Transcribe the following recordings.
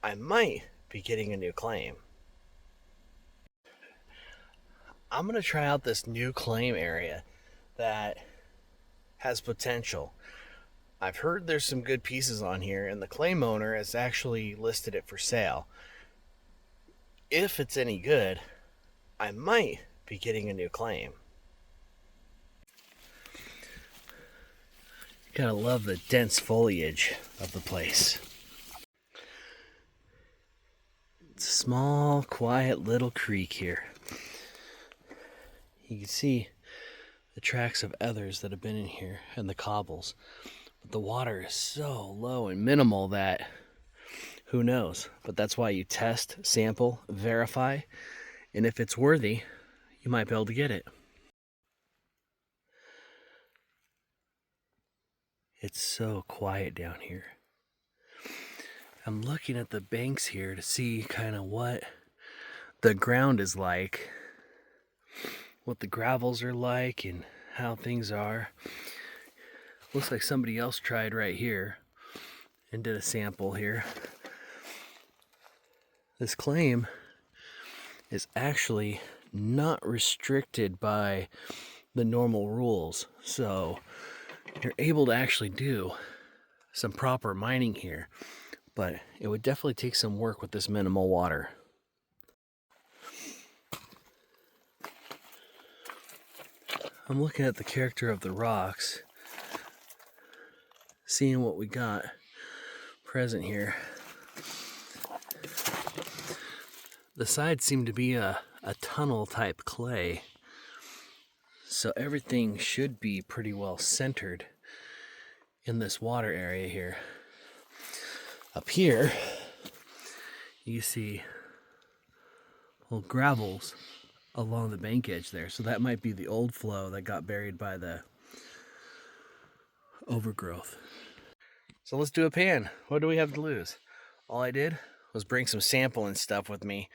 I might be getting a new claim. I'm going to try out this new claim area that has potential. I've heard there's some good pieces on here, and the claim owner has actually listed it for sale. If it's any good, I might be getting a new claim. Gotta love the dense foliage of the place. It's a small, quiet little creek here. You can see the tracks of others that have been in here and the cobbles. But the water is so low and minimal that who knows? But that's why you test, sample, verify, and if it's worthy, you might be able to get it. It's so quiet down here. I'm looking at the banks here to see kind of what the ground is like, what the gravels are like, and how things are. Looks like somebody else tried right here and did a sample here. This claim is actually not restricted by the normal rules, so you're able to actually do some proper mining here, but it would definitely take some work with this minimal water. I'm looking at the character of the rocks, seeing what we got present here. The sides seem to be a tunnel type clay, so everything should be pretty well centered in this water area here. Up here, you see little gravels along the bank edge there, so that might be the old flow that got buried by the overgrowth. So let's do a pan. What do we have to lose? All I did was bring some sample and stuff with me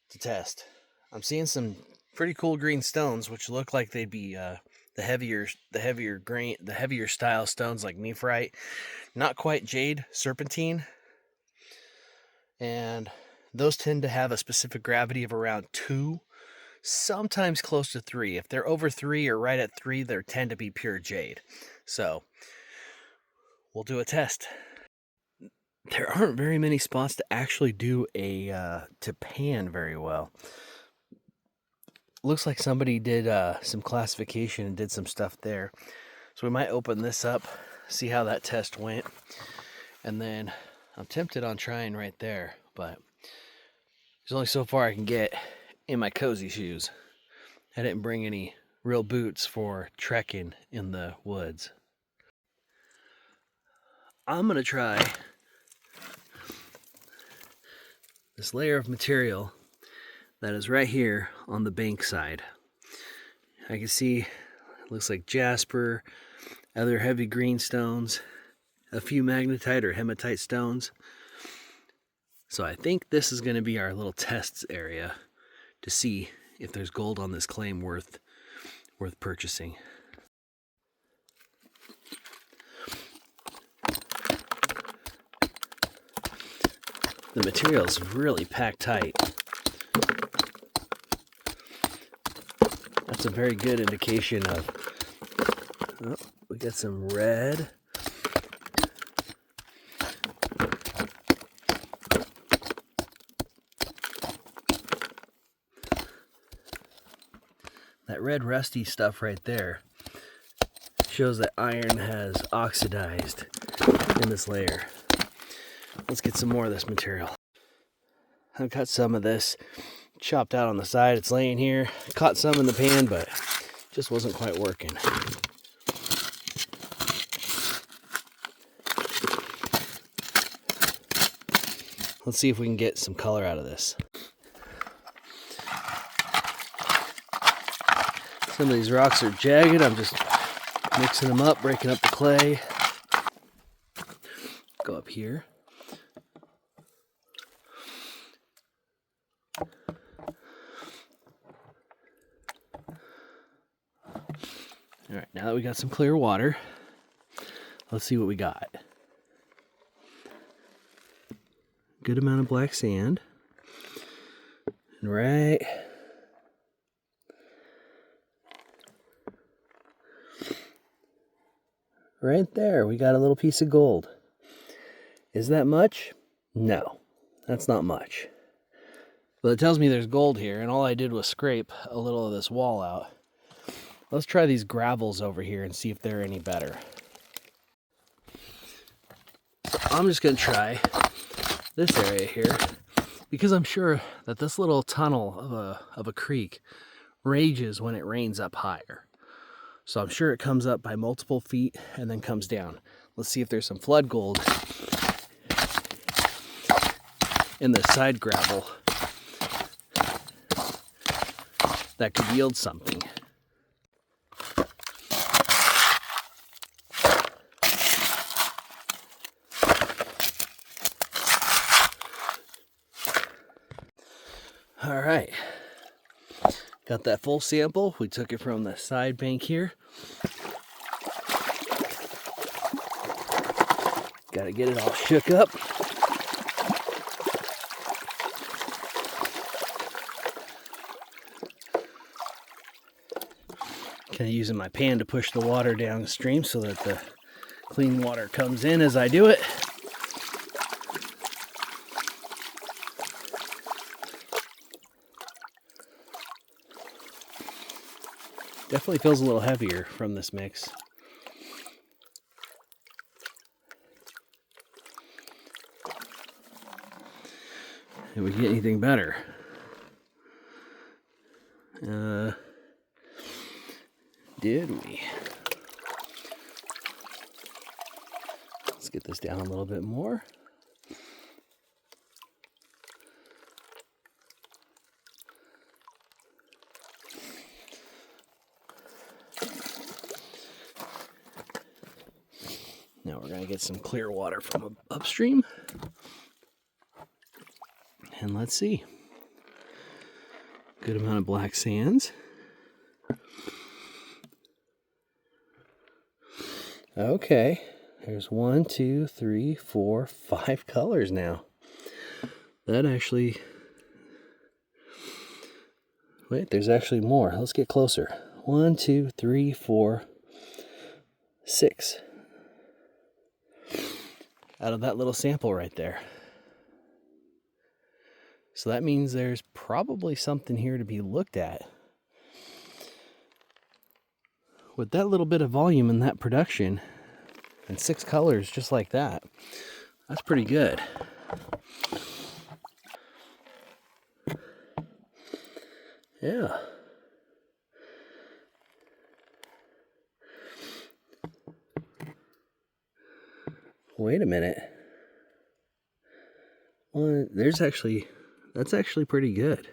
to test. I'm seeing some pretty cool green stones, which look like they'd be the heavier style stones like nephrite, not quite jade, serpentine, and those tend to have a specific gravity of around 2, sometimes close to 3. If they're over 3 or right at 3, they tend to be pure jade. So we'll do a test. There aren't very many spots to actually do to pan very well. Looks like somebody did some classification and did some stuff there. So we might open this up, see how that test went. And then I'm tempted on trying right there, but there's only so far I can get in my cozy shoes. I didn't bring any real boots for trekking in the woods. I'm gonna try this layer of material that is right here on the bank side. I can see it looks like jasper, other heavy green stones, a few magnetite or hematite stones. So I think this is going to be our little tests area to see if there's gold on this claim worth purchasing. The material is really packed tight. That's a very good indication of, oh, we got some red. That red rusty stuff right there shows that iron has oxidized in this layer. Let's get some more of this material. I've got some of this chopped out on the side. It's laying here. Caught some in the pan, but just wasn't quite working. Let's see if we can get some color out of this. Some of these rocks are jagged. I'm just mixing them up, breaking up the clay. Go up here. All right, now that we got some clear water, let's see what we got. good amount of black sand. And right there, we got a little piece of gold. Is that much? No, that's not much. But it tells me there's gold here, and all I did was scrape a little of this wall out. Let's try these gravels over here and see if they're any better. So I'm just gonna try this area here, because I'm sure that this little tunnel of a creek rages when it rains up higher. So I'm sure it comes up by multiple feet and then comes down. Let's see if there's some flood gold in the side gravel that could yield something. All right, got that full sample. We took it from the side bank here. Got to get it all shook up. Kind of using my pan to push the water downstream so that the clean water comes in as I do it. Definitely feels a little heavier from this mix. Did we get anything better? Did we? Let's get this down a little bit more. Now we're going to get some clear water from upstream. And let's see. Good amount of black sands. Okay, there's 1, 2, 3, 4, 5 colors now. That actually... Wait, there's actually more. Let's get closer. 1, 2, 3, 4, 6. Out of that little sample right there. So that means there's probably something here to be looked at. With that little bit of volume in that production and 6 colors just like that, that's pretty good. Yeah. Wait a minute. Well, that's actually pretty good.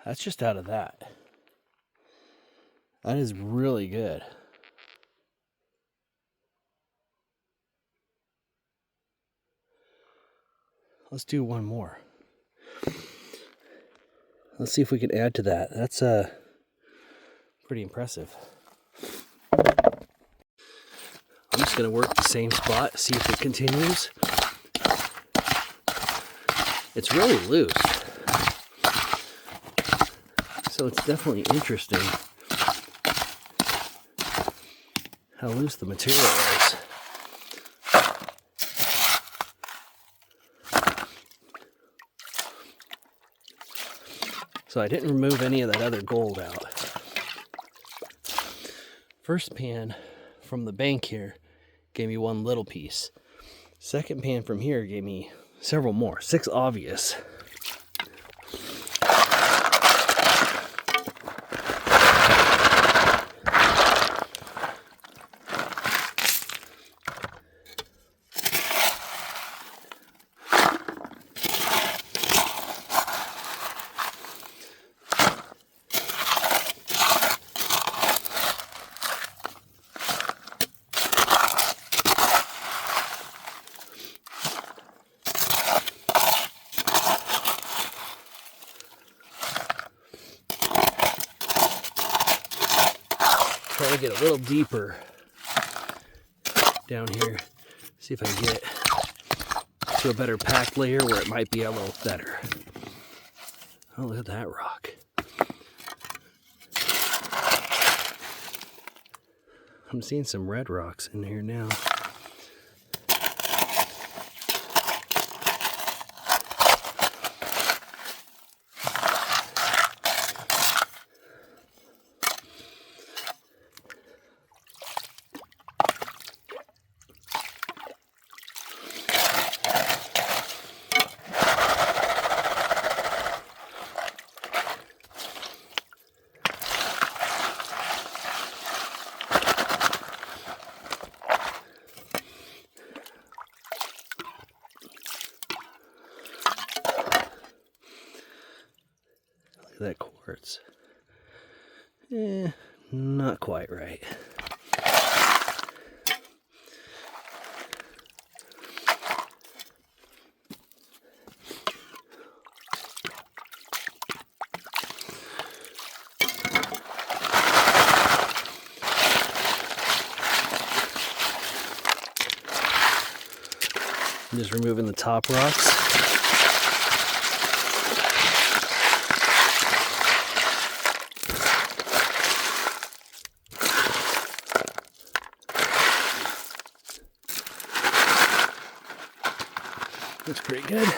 That's just out of that. That is really good. Let's do one more. Let's see if we can add to that. That's pretty impressive. I'm just going to work the same spot, see if it continues. It's really loose. So it's definitely interesting how loose the material is. So I didn't remove any of that other gold out. First pan from the bank here gave me one little piece. Second pan from here gave me several more, 6 obvious. Try to get a little deeper down here. See if I can get it. to a better packed layer where it might be a little better. Oh, look at that rock. I'm seeing some red rocks in here now. Look at that quartz. Not quite right. I'm just removing the top rocks. Looks pretty good.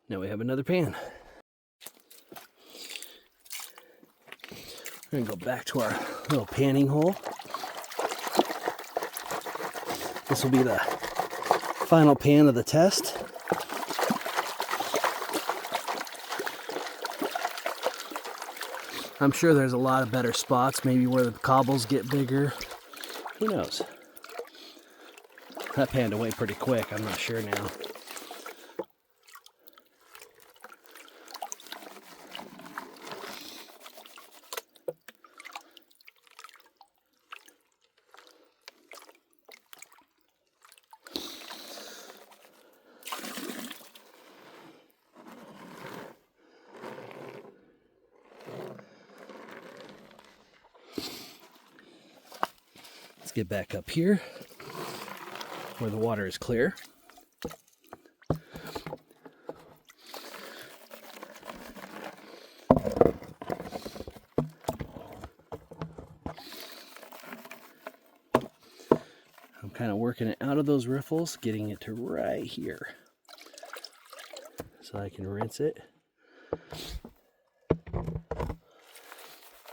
Now we have another pan. We're gonna go back to our little panning hole. This will be the final pan of the test. I'm sure there's a lot of better spots, maybe where the cobbles get bigger. Who knows? That panned away pretty quick, I'm not sure now. Let's get back up here where the water is clear. I'm kind of working it out of those riffles, getting it to right here so I can rinse it.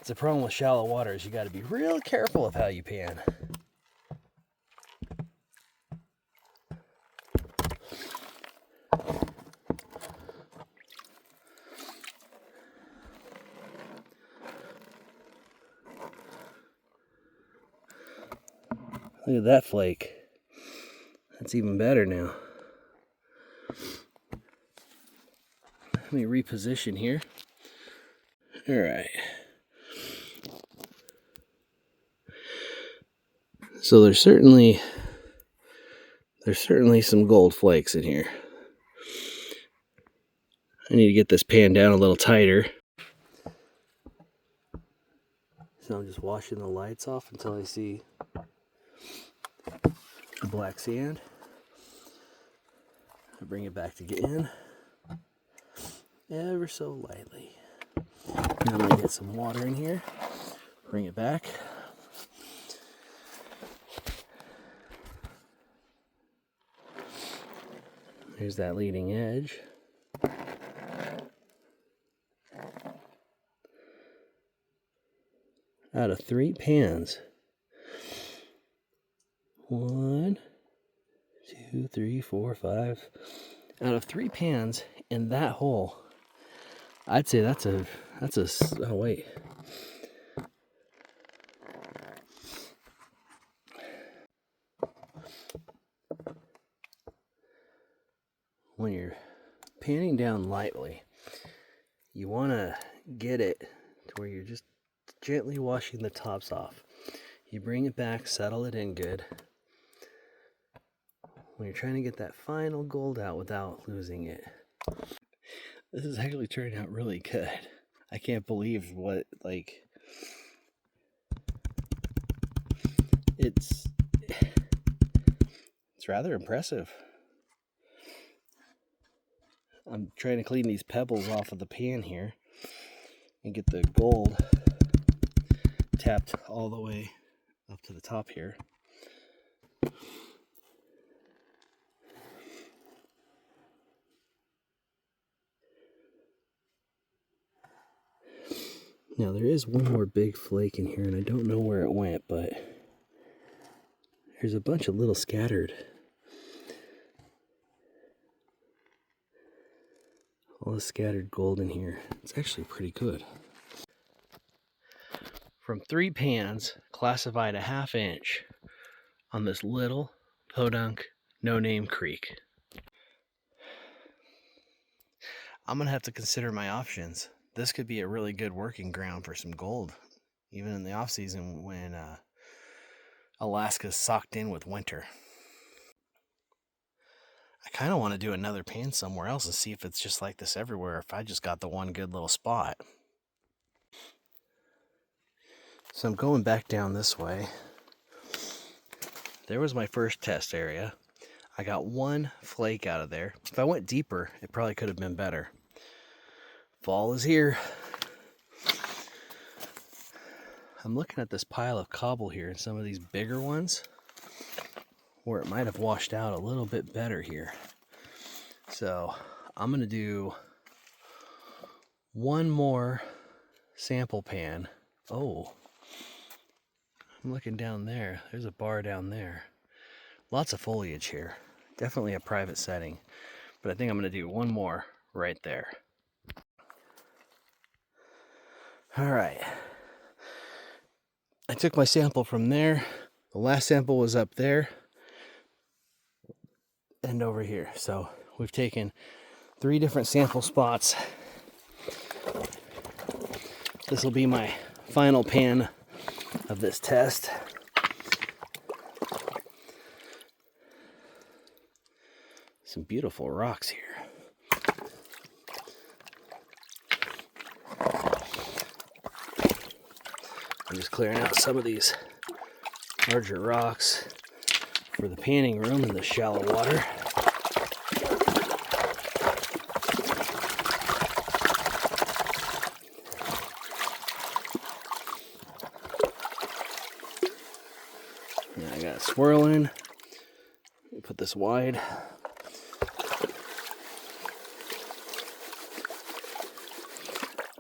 It's a problem with shallow water is you got to be real careful of how you pan. Look at that flake. That's even better now. Let me reposition here. All right. So there's certainly some gold flakes in here. I need to get this pan down a little tighter. So I'm just washing the lights off until I see the black sand. I bring it back to get in ever so lightly. Now I'm going to get some water in here, bring it back. Here's that leading edge. Out of 3 pans. 1, 2, 3, 4, 5. Out of 3 pans in that hole, I'd say that's a, oh wait. When you're panning down lightly, you want to get it to where you're just gently washing the tops off. You bring it back, settle it in good. When you're trying to get that final gold out without losing it. This is actually turning out really good. I can't believe what, like, it's rather impressive. I'm trying to clean these pebbles off of the pan here and get the gold tapped all the way up to the top here. Now there is one more big flake in here, and I don't know where it went, but there's a bunch of little scattered. All the scattered gold in here. It's actually pretty good. From 3 pans, classified a 1/2 inch on this little podunk no-name creek. I'm gonna have to consider my options. This could be a really good working ground for some gold, even in the off season when Alaska's socked in with winter. I kind of want to do another pan somewhere else and see if it's just like this everywhere, if I just got the one good little spot. So I'm going back down this way. There was my first test area. I got 1 flake out of there. If I went deeper, it probably could have been better. Fall is here. I'm looking at this pile of cobble here and some of these bigger ones where it might have washed out a little bit better here. So I'm going to do 1 more sample pan. Oh, I'm looking down there. There's a bar down there. Lots of foliage here. Definitely a private setting. But I think I'm going to do 1 more right there. All right. I took my sample from there. The last sample was up there and over here. So we've taken 3 different sample spots. This will be my final pan of this test. Some beautiful rocks here. I'm just clearing out some of these larger rocks for the panning room in the shallow water. Yeah, I got it swirling. Let me put this wide.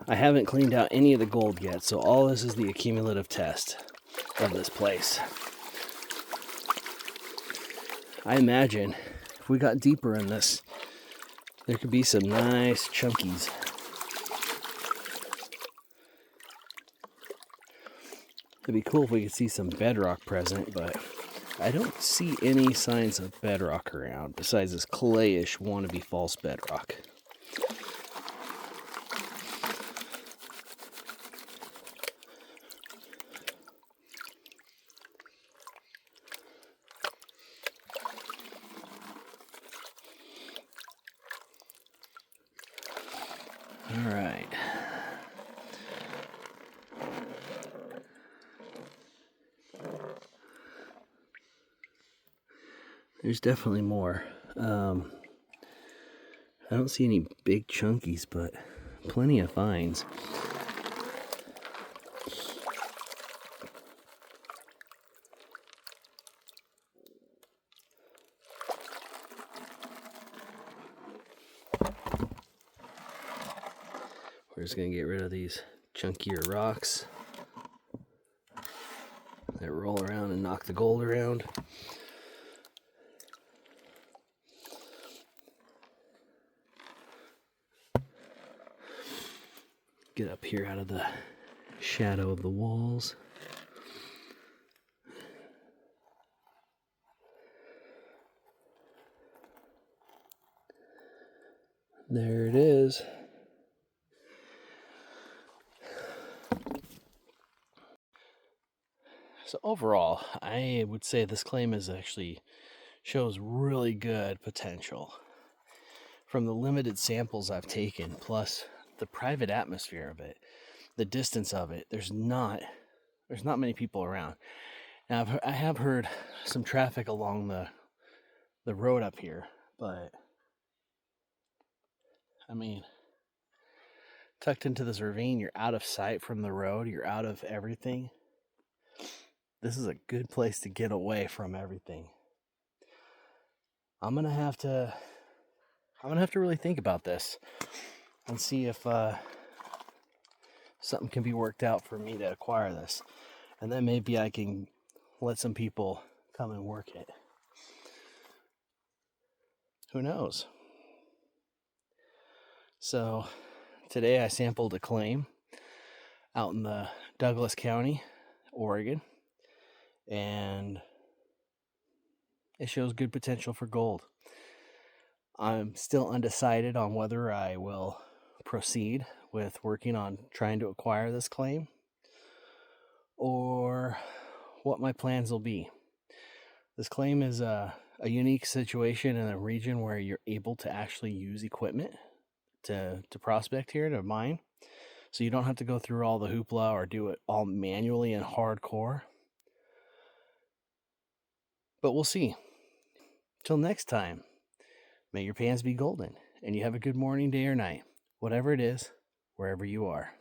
I haven't cleaned out any of the gold yet, so all this is the accumulative test of this place. I imagine if we got deeper in this, there could be some nice chunkies. It'd be cool if we could see some bedrock present, but I don't see any signs of bedrock around besides this clayish wannabe false bedrock. All right. There's definitely more. I don't see any big chunkies, but plenty of finds. We're just gonna get rid of these chunkier rocks that roll around and knock the gold around. Get up here out of the shadow of the walls. There it is. So overall, I would say this claim is actually shows really good potential. From the limited samples I've taken, plus the private atmosphere of it, the distance of it, there's not many people around. Now I have heard some traffic along the road up here, but I mean, tucked into this ravine, you're out of sight from the road, you're out of everything. This is a good place to get away from everything. I'm gonna have to really think about this and see if something can be worked out for me to acquire this, and then maybe I can let some people come and work it. Who knows? So today I sampled a claim out in the Douglas County, Oregon, and it shows good potential for gold. I'm still undecided on whether I will proceed with working on trying to acquire this claim or what my plans will be. This claim is a unique situation in a region where you're able to actually use equipment to prospect here, to mine. So you don't have to go through all the hoopla or do it all manually and hardcore. But we'll see. Till next time, may your pans be golden and you have a good morning, day, or night, whatever it is, wherever you are.